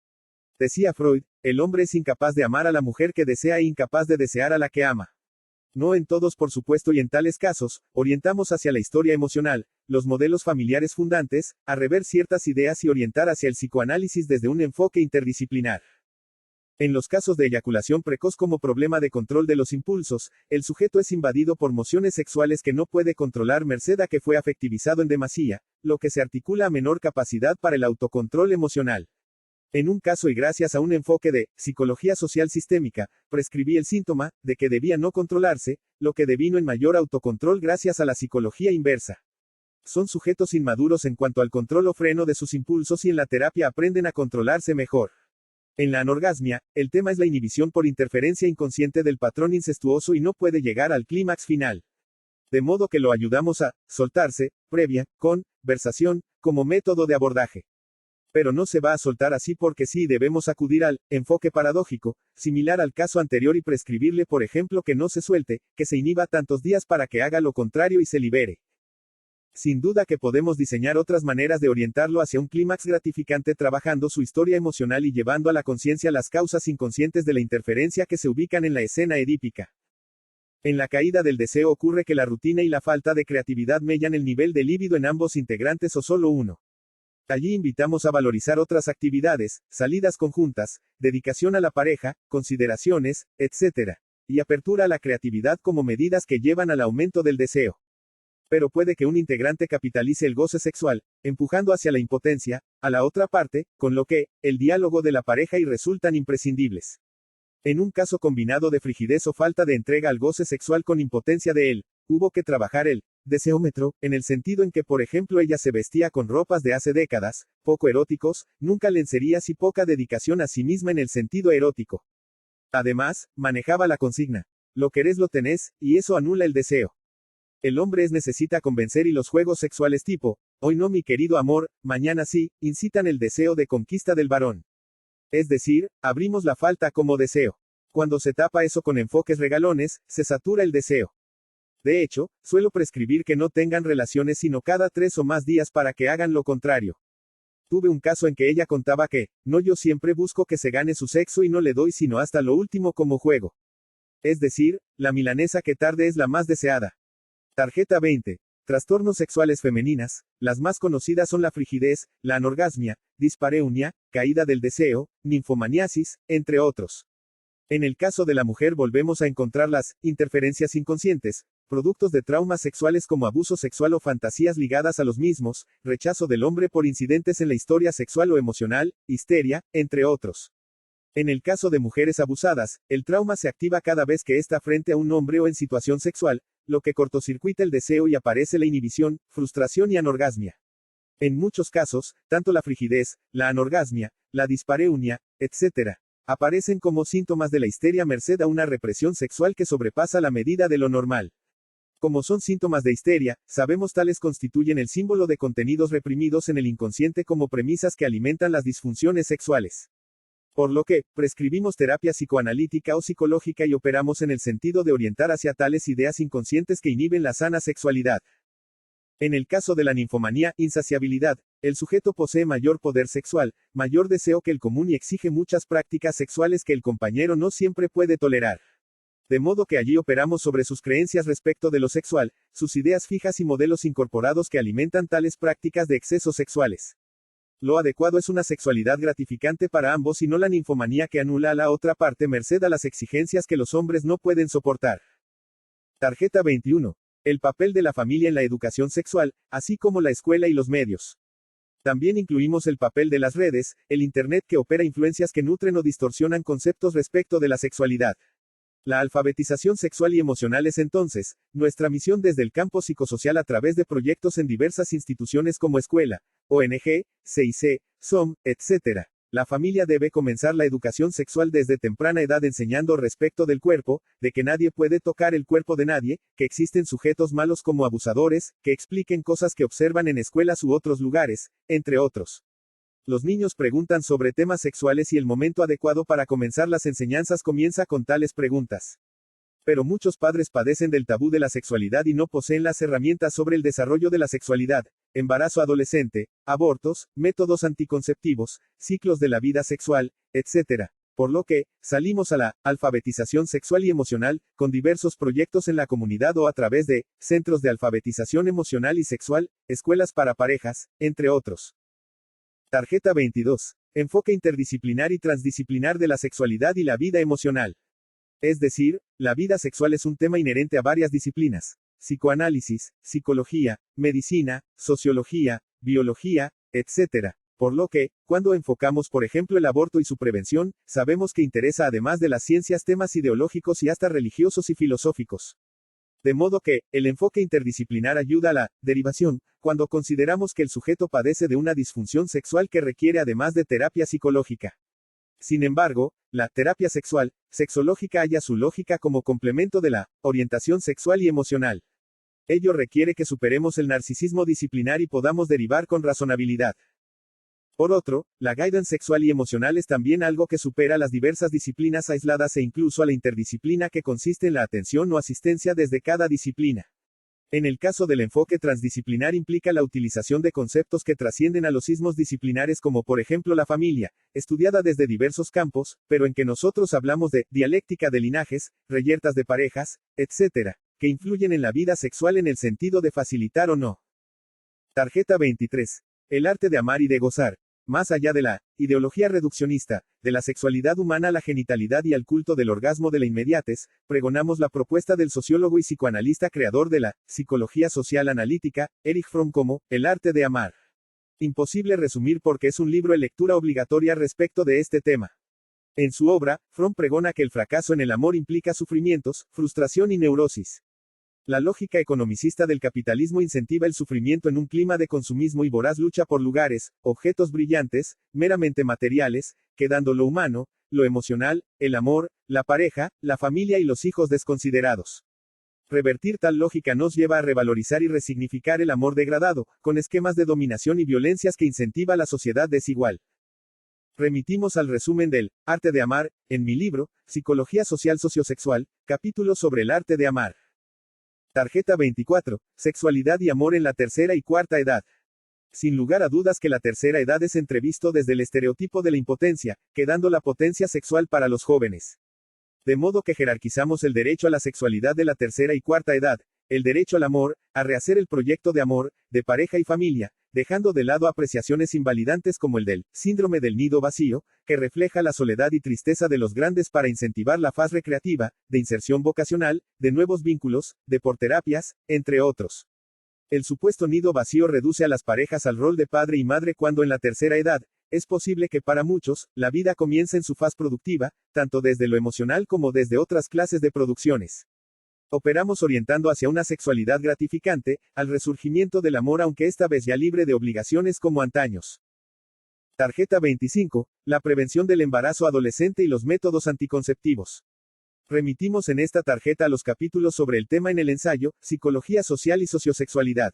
Decía Freud, el hombre es incapaz de amar a la mujer que desea e incapaz de desear a la que ama. No en todos por supuesto y en tales casos, orientamos hacia la historia emocional, los modelos familiares fundantes, a rever ciertas ideas y orientar hacia el psicoanálisis desde un enfoque interdisciplinar. En los casos de eyaculación precoz como problema de control de los impulsos, el sujeto es invadido por mociones sexuales que no puede controlar merced a que fue afectivizado en demasía, lo que se articula a menor capacidad para el autocontrol emocional. En un caso y gracias a un enfoque de psicología social sistémica, prescribí el síntoma de que debía no controlarse, lo que devino en mayor autocontrol gracias a la psicología inversa. Son sujetos inmaduros en cuanto al control o freno de sus impulsos y en la terapia aprenden a controlarse mejor. En la anorgasmia, el tema es la inhibición por interferencia inconsciente del patrón incestuoso y no puede llegar al clímax final. De modo que lo ayudamos a soltarse, previa conversación, como método de abordaje. Pero no se va a soltar así porque sí debemos acudir al enfoque paradójico, similar al caso anterior y prescribirle por ejemplo que no se suelte, que se inhiba tantos días para que haga lo contrario y se libere. Sin duda que podemos diseñar otras maneras de orientarlo hacia un clímax gratificante trabajando su historia emocional y llevando a la conciencia las causas inconscientes de la interferencia que se ubican en la escena edípica. En la caída del deseo ocurre que la rutina y la falta de creatividad mellan el nivel de líbido en ambos integrantes o solo uno. Allí invitamos a valorizar otras actividades, salidas conjuntas, dedicación a la pareja, consideraciones, etc. Y apertura a la creatividad como medidas que llevan al aumento del deseo. Pero puede que un integrante capitalice el goce sexual, empujando hacia la impotencia, a la otra parte, con lo que, el diálogo de la pareja y resultan imprescindibles. En un caso combinado de frigidez o falta de entrega al goce sexual con impotencia de él, hubo que trabajar el deseómetro, en el sentido en que por ejemplo ella se vestía con ropas de hace décadas, poco eróticos, nunca lencerías y poca dedicación a sí misma en el sentido erótico. Además, manejaba la consigna, lo querés lo tenés, y eso anula el deseo. El hombre necesita convencer y los juegos sexuales tipo, hoy no mi querido amor, mañana sí, incitan el deseo de conquista del varón. Es decir, abrimos la falta como deseo. Cuando se tapa eso con enfoques regalones, se satura el deseo. De hecho, suelo prescribir que no tengan relaciones sino cada 3 o más días para que hagan lo contrario. Tuve un caso en que ella contaba que, no yo siempre busco que se gane su sexo y no le doy sino hasta lo último como juego. Es decir, la milanesa que tarde es la más deseada. Tarjeta 20. Trastornos sexuales femeninas, las más conocidas son la frigidez, la anorgasmia, dispareunia, caída del deseo, ninfomaniasis, entre otros. En el caso de la mujer volvemos a encontrar las interferencias inconscientes, productos de traumas sexuales como abuso sexual o fantasías ligadas a los mismos, rechazo del hombre por incidentes en la historia sexual o emocional, histeria, entre otros. En el caso de mujeres abusadas, el trauma se activa cada vez que está frente a un hombre o en situación sexual, lo que cortocircuita el deseo y aparece la inhibición, frustración y anorgasmia. En muchos casos, tanto la frigidez, la anorgasmia, la dispareunia, etc. Aparecen como síntomas de la histeria merced a una represión sexual que sobrepasa la medida de lo normal. Como son síntomas de histeria, sabemos tales constituyen el símbolo de contenidos reprimidos en el inconsciente como premisas que alimentan las disfunciones sexuales. Por lo que, prescribimos terapia psicoanalítica o psicológica y operamos en el sentido de orientar hacia tales ideas inconscientes que inhiben la sana sexualidad. En el caso de la ninfomanía, insaciabilidad, el sujeto posee mayor poder sexual, mayor deseo que el común y exige muchas prácticas sexuales que el compañero no siempre puede tolerar. De modo que allí operamos sobre sus creencias respecto de lo sexual, sus ideas fijas y modelos incorporados que alimentan tales prácticas de excesos sexuales. Lo adecuado es una sexualidad gratificante para ambos y no la ninfomanía que anula a la otra parte merced a las exigencias que los hombres no pueden soportar. Tarjeta 21. El papel de la familia en la educación sexual, así como la escuela y los medios. También incluimos el papel de las redes, el Internet que opera influencias que nutren o distorsionan conceptos respecto de la sexualidad. La alfabetización sexual y emocional es entonces, nuestra misión desde el campo psicosocial a través de proyectos en diversas instituciones como escuela, ONG, CIC, SOM, etc. La familia debe comenzar la educación sexual desde temprana edad enseñando respecto del cuerpo, de que nadie puede tocar el cuerpo de nadie, que existen sujetos malos como abusadores, que expliquen cosas que observan en escuelas u otros lugares, entre otros. Los niños preguntan sobre temas sexuales y el momento adecuado para comenzar las enseñanzas comienza con tales preguntas. Pero muchos padres padecen del tabú de la sexualidad y no poseen las herramientas sobre el desarrollo de la sexualidad, embarazo adolescente, abortos, métodos anticonceptivos, ciclos de la vida sexual, etc. Por lo que, salimos a la alfabetización sexual y emocional, con diversos proyectos en la comunidad o a través de centros de alfabetización emocional y sexual, escuelas para parejas, entre otros. Tarjeta 22. Enfoque interdisciplinar y transdisciplinar de la sexualidad y la vida emocional. Es decir, la vida sexual es un tema inherente a varias disciplinas: psicoanálisis, psicología, medicina, sociología, biología, etc. Por lo que, cuando enfocamos por ejemplo el aborto y su prevención, sabemos que interesa además de las ciencias temas ideológicos y hasta religiosos y filosóficos. De modo que, el enfoque interdisciplinar ayuda a la derivación, cuando consideramos que el sujeto padece de una disfunción sexual que requiere además de terapia psicológica. Sin embargo, la terapia sexual, sexológica halla su lógica como complemento de la orientación sexual y emocional. Ello requiere que superemos el narcisismo disciplinar y podamos derivar con razonabilidad. Por otro, la guidance sexual y emocional es también algo que supera las diversas disciplinas aisladas e incluso a la interdisciplina que consiste en la atención o asistencia desde cada disciplina. En el caso del enfoque transdisciplinar implica la utilización de conceptos que trascienden a los ismos disciplinares como por ejemplo la familia, estudiada desde diversos campos, pero en que nosotros hablamos de dialéctica de linajes, reyertas de parejas, etc., que influyen en la vida sexual en el sentido de facilitar o no. Tarjeta 23. El arte de amar y de gozar. Más allá de la ideología reduccionista, de la sexualidad humana a la genitalidad y al culto del orgasmo de la inmediatez, pregonamos la propuesta del sociólogo y psicoanalista creador de la psicología social analítica, Erich Fromm como el arte de amar. Imposible resumir porque es un libro de lectura obligatoria respecto de este tema. En su obra, Fromm pregona que el fracaso en el amor implica sufrimientos, frustración y neurosis. La lógica economicista del capitalismo incentiva el sufrimiento en un clima de consumismo y voraz lucha por lugares, objetos brillantes, meramente materiales, quedando lo humano, lo emocional, el amor, la pareja, la familia y los hijos desconsiderados. Revertir tal lógica nos lleva a revalorizar y resignificar el amor degradado, con esquemas de dominación y violencias que incentiva la sociedad desigual. Remitimos al resumen del arte de amar, en mi libro, Psicología Social Sociosexual, capítulo sobre el arte de amar. Tarjeta 24. Sexualidad y amor en la tercera y cuarta edad. Sin lugar a dudas que la tercera edad es entrevisto desde el estereotipo de la impotencia, quedando la potencia sexual para los jóvenes. De modo que jerarquizamos el derecho a la sexualidad de la tercera y cuarta edad, el derecho al amor, a rehacer el proyecto de amor, de pareja y familia, dejando de lado apreciaciones invalidantes como el del síndrome del nido vacío, que refleja la soledad y tristeza de los grandes para incentivar la faz recreativa, de inserción vocacional, de nuevos vínculos, de porterapias, entre otros. El supuesto nido vacío reduce a las parejas al rol de padre y madre cuando en la tercera edad, es posible que para muchos, la vida comience en su faz productiva, tanto desde lo emocional como desde otras clases de producciones. Operamos orientando hacia una sexualidad gratificante, al resurgimiento del amor aunque esta vez ya libre de obligaciones como antaños. Tarjeta 25. La prevención del embarazo adolescente y los métodos anticonceptivos. Remitimos en esta tarjeta a los capítulos sobre el tema en el ensayo, Psicología Social y Sociosexualidad.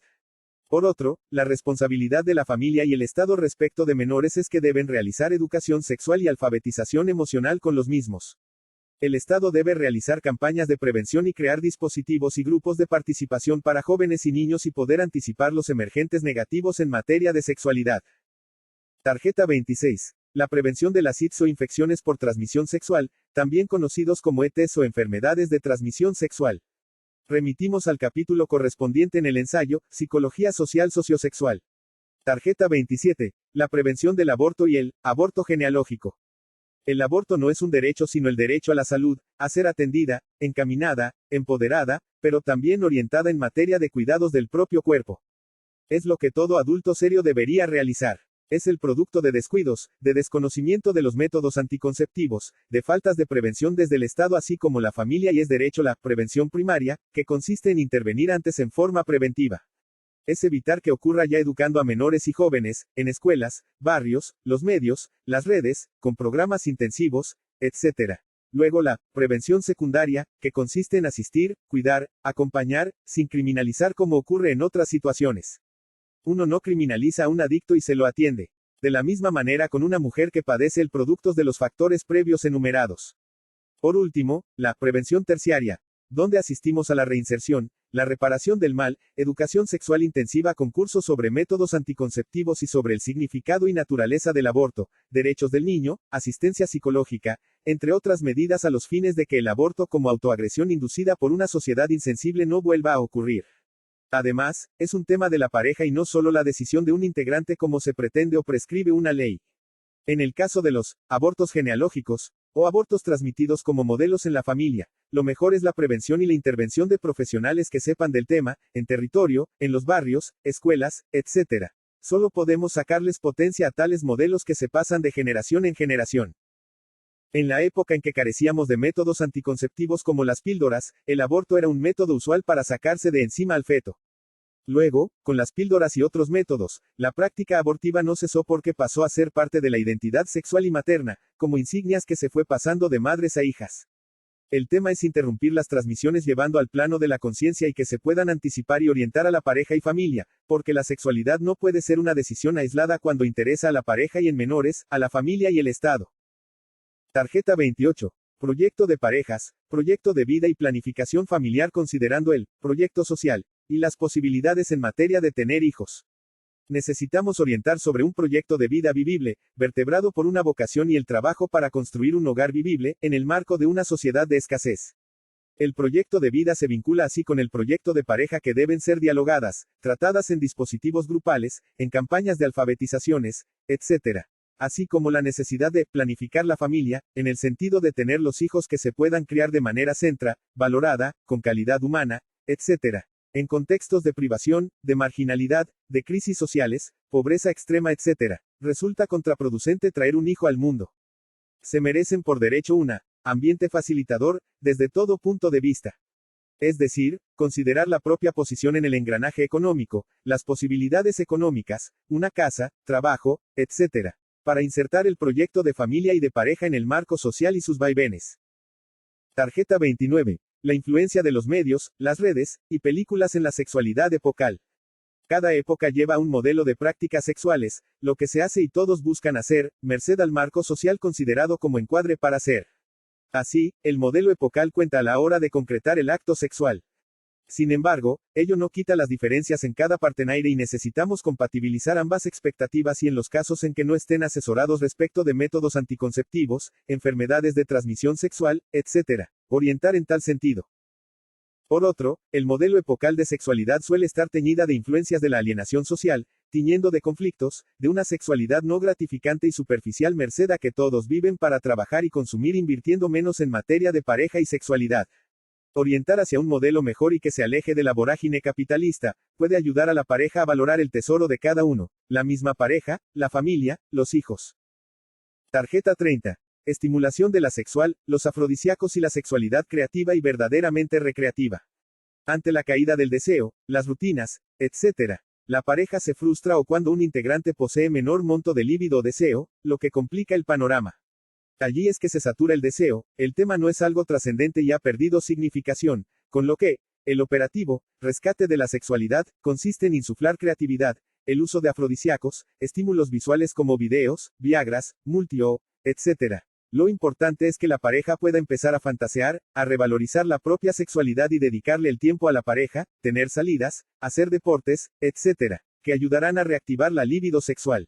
Por otro, la responsabilidad de la familia y el Estado respecto de menores es que deben realizar educación sexual y alfabetización emocional con los mismos. El Estado debe realizar campañas de prevención y crear dispositivos y grupos de participación para jóvenes y niños y poder anticipar los emergentes negativos en materia de sexualidad. Tarjeta 26. La prevención de las ITS o infecciones por transmisión sexual, también conocidos como ETS o enfermedades de transmisión sexual. Remitimos al capítulo correspondiente en el ensayo, Psicología Social Sociosexual. Tarjeta 27. La prevención del aborto y el aborto genealógico. El aborto no es un derecho sino el derecho a la salud, a ser atendida, encaminada, empoderada, pero también orientada en materia de cuidados del propio cuerpo. Es lo que todo adulto serio debería realizar. Es el producto de descuidos, de desconocimiento de los métodos anticonceptivos, de faltas de prevención desde el Estado así como la familia y es derecho la prevención primaria, que consiste en intervenir antes en forma preventiva. Es evitar que ocurra ya educando a menores y jóvenes, en escuelas, barrios, los medios, las redes, con programas intensivos, etc. Luego la prevención secundaria, que consiste en asistir, cuidar, acompañar, sin criminalizar como ocurre en otras situaciones. Uno no criminaliza a un adicto y se lo atiende. De la misma manera con una mujer que padece el producto de los factores previos enumerados. Por último, la prevención terciaria, donde asistimos a la reinserción, la reparación del mal, educación sexual intensiva con cursos sobre métodos anticonceptivos y sobre el significado y naturaleza del aborto, derechos del niño, asistencia psicológica, entre otras medidas a los fines de que el aborto como autoagresión inducida por una sociedad insensible no vuelva a ocurrir. Además, es un tema de la pareja y no solo la decisión de un integrante como se pretende o prescribe una ley. En el caso de los abortos genealógicos, o abortos transmitidos como modelos en la familia, lo mejor es la prevención y la intervención de profesionales que sepan del tema, en territorio, en los barrios, escuelas, etc. Solo podemos sacarles potencia a tales modelos que se pasan de generación en generación. En la época en que carecíamos de métodos anticonceptivos como las píldoras, el aborto era un método usual para sacarse de encima al feto. Luego, con las píldoras y otros métodos, la práctica abortiva no cesó porque pasó a ser parte de la identidad sexual y materna, como insignias que se fue pasando de madres a hijas. El tema es interrumpir las transmisiones llevando al plano de la conciencia y que se puedan anticipar y orientar a la pareja y familia, porque la sexualidad no puede ser una decisión aislada cuando interesa a la pareja y en menores, a la familia y el Estado. Tarjeta 28. Proyecto de parejas, proyecto de vida y planificación familiar considerando el proyecto social y las posibilidades en materia de tener hijos. Necesitamos orientar sobre un proyecto de vida vivible, vertebrado por una vocación y el trabajo para construir un hogar vivible, en el marco de una sociedad de escasez. El proyecto de vida se vincula así con el proyecto de pareja que deben ser dialogadas, tratadas en dispositivos grupales, en campañas de alfabetizaciones, etc. Así como la necesidad de planificar la familia, en el sentido de tener los hijos que se puedan criar de manera centra, valorada, con calidad humana, etc. En contextos de privación, de marginalidad, de crisis sociales, pobreza extrema, etc. Resulta contraproducente traer un hijo al mundo. Se merecen por derecho un ambiente facilitador, desde todo punto de vista. Es decir, considerar la propia posición en el engranaje económico, las posibilidades económicas, una casa, trabajo, etc. Para insertar el proyecto de familia y de pareja en el marco social y sus vaivenes. Tarjeta 29. La influencia de los medios, las redes, y películas en la sexualidad epocal. Cada época lleva un modelo de prácticas sexuales, lo que se hace y todos buscan hacer, merced al marco social considerado como encuadre para hacer. Así, el modelo epocal cuenta a la hora de concretar el acto sexual. Sin embargo, ello no quita las diferencias en cada partenaire y necesitamos compatibilizar ambas expectativas y en los casos en que no estén asesorados respecto de métodos anticonceptivos, enfermedades de transmisión sexual, etc., orientar en tal sentido. Por otro, el modelo epocal de sexualidad suele estar teñida de influencias de la alienación social, tiñendo de conflictos, de una sexualidad no gratificante y superficial merced a que todos viven para trabajar y consumir invirtiendo menos en materia de pareja y sexualidad. Orientar hacia un modelo mejor y que se aleje de la vorágine capitalista, puede ayudar a la pareja a valorar el tesoro de cada uno, la misma pareja, la familia, los hijos. Tarjeta 30. Estimulación de la sexual, los afrodisíacos y la sexualidad creativa y verdaderamente recreativa. Ante la caída del deseo, las rutinas, etc. La pareja se frustra o cuando un integrante posee menor monto de líbido o deseo, lo que complica el panorama. Allí es que se satura el deseo, el tema no es algo trascendente y ha perdido significación, con lo que, el operativo, rescate de la sexualidad, consiste en insuflar creatividad, el uso de afrodisíacos, estímulos visuales como videos, viagras, multi-o, etc. Lo importante es que la pareja pueda empezar a fantasear, a revalorizar la propia sexualidad y dedicarle el tiempo a la pareja, tener salidas, hacer deportes, etc., que ayudarán a reactivar la libido sexual.